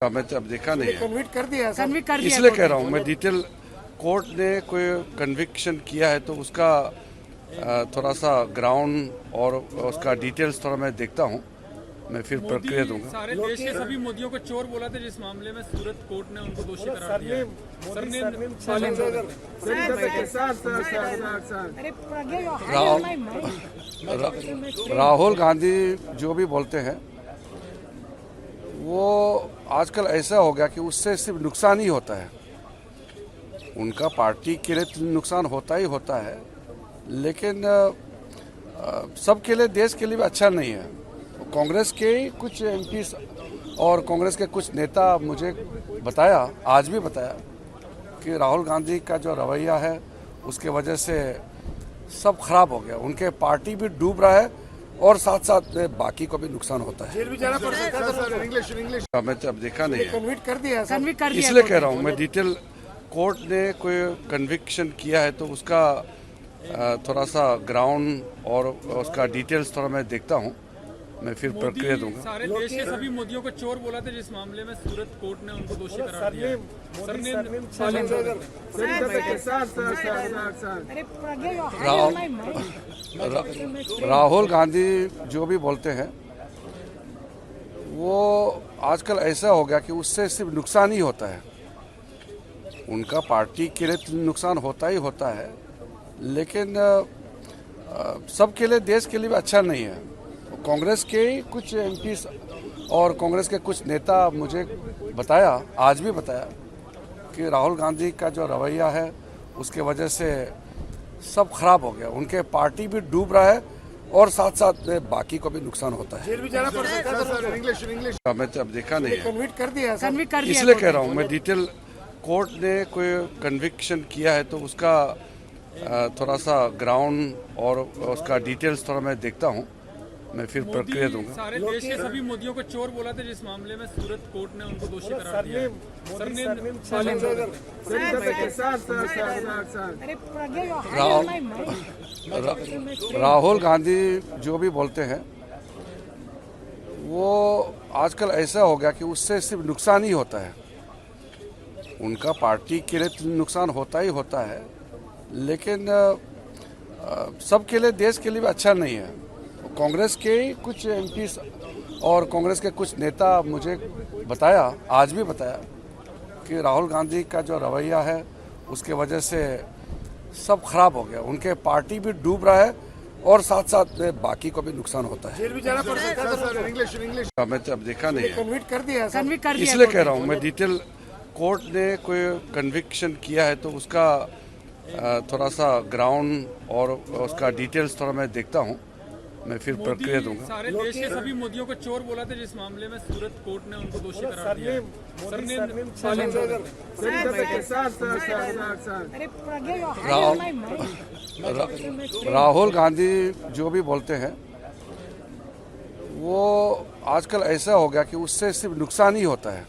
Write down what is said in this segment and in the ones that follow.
मैं तो अब देखा नहीं है, कन्विक्ट कर दिया इसलिए कह रहा हूँ मैं। डिटेल कोर्ट ने कोई कन्विक्शन किया है तो उसका थोड़ा सा ग्राउंड और उसका डिटेल्स थोड़ा मैं देखता हूँ, मैं फिर प्रक्रिया दूंगा। सारे देश के सभी मोदियों को चोर बोला था, जिस मामले में सूरत कोर्ट ने उनको दोषी करार दिया है। राहुल गांधी जो भी बोलते हैं वो आजकल ऐसा हो गया कि उससे सिर्फ नुकसान ही होता है। उनका पार्टी के लिए तो नुकसान होता ही होता है, लेकिन सबके लिए, देश के लिए भी अच्छा नहीं है। कांग्रेस के कुछ एमपी और कांग्रेस के कुछ नेता मुझे बताया, आज भी बताया, कि राहुल गांधी का जो रवैया है उसके वजह से सब खराब हो गया। उनके पार्टी भी डूब रहा है और साथ साथ में बाकी को भी नुकसान होता है। जेल भी जाना पड़ सकता है सर। इंग्लिश मैं तो अब देखा नहीं है, कन्विक्ट कर दिया इसलिए कह रहा हूँ मैं। डिटेल कोर्ट ने कोई कन्विक्शन किया है तो उसका थोड़ा सा ग्राउंड और उसका डिटेल्स थोड़ा मैं देखता हूँ, मैं फिर प्रक्रिया दूंगा। सारे देश के सभी मोदियों को चोर बोला था, जिस मामले में सूरत कोर्ट ने उनको दोषी करार दिया है। राहुल गांधी जो भी बोलते हैं वो आजकल ऐसा हो गया कि उससे सिर्फ नुकसान ही होता है। उनका पार्टी के लिए तो नुकसान होता ही होता है, लेकिन सबके लिए, देश के लिए भी अच्छा नहीं है। कांग्रेस के कुछ एमपी और कांग्रेस के कुछ नेता मुझे बताया, आज भी बताया, कि राहुल गांधी का जो रवैया है उसके वजह से सब खराब हो गया। उनके पार्टी भी डूब रहा है और साथ साथ में बाकी को भी नुकसान होता है। जेल भी जाना पड़ सकता है सर। इंग्लिश मैं तो अब देखा नहीं है, कन्विक्ट कर दिया इसलिए कह रहा हूँ मैं। डिटेल कोर्ट ने कोई कन्विक्शन किया है तो उसका थोड़ा सा ग्राउंड और उसका डिटेल्स थोड़ा मैं देखता हूँ, मैं फिर प्रक्रिया दूंगा। सारे देश के सभी मोदियों को चोर बोला था, जिस मामले में सूरत कोर्ट ने उनको दोषी करार दिया है। राहुल गांधी जो भी बोलते हैं वो आजकल ऐसा हो गया कि उससे सिर्फ नुकसान ही होता है। उनका पार्टी के लिए तो नुकसान होता ही होता है, लेकिन सबके लिए, देश के लिए भी अच्छा नहीं है। कांग्रेस के कुछ एमपी और कांग्रेस के कुछ नेता मुझे बताया, आज भी बताया, कि राहुल गांधी का जो रवैया है उसके वजह से सब खराब हो गया। उनके पार्टी भी डूब रहा है और साथ साथ में बाकी को भी नुकसान होता है। जेल भी जाना पड़ सकता है सर। इंग्लिश मैं तो अब देखा नहीं है, कन्विक्ट कर दिया इसलिए कह रहा हूँ मैं। डिटेल कोर्ट ने कोई कन्विक्शन किया है तो उसका थोड़ा सा ग्राउंड और उसका डिटेल्स थोड़ा मैं देखता हूँ, मैं फिर प्रक्रिया दूंगा। सारे देश के सभी मोदियों को चोर बोला था, जिस मामले में सूरत कोर्ट ने उनको दोषी करार दिया है। राहुल गांधी जो भी बोलते हैं वो आजकल ऐसा हो गया कि उससे सिर्फ नुकसान ही होता है।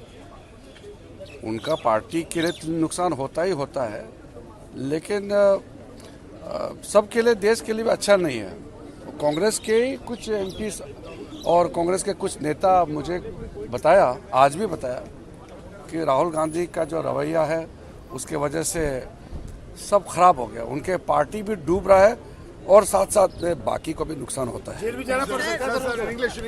उनका पार्टी के लिए तो नुकसान होता ही होता है, लेकिन सबके लिए, देश के लिए भी अच्छा नहीं है। कांग्रेस के कुछ एमपी और कांग्रेस के कुछ नेता मुझे बताया, आज भी बताया, कि राहुल गांधी का जो रवैया है उसके वजह से सब खराब हो गया। उनके पार्टी भी डूब रहा है और साथ साथ में बाकी को भी नुकसान होता है। जेल भी जाना पड़ सकता है सर। इंग्लिश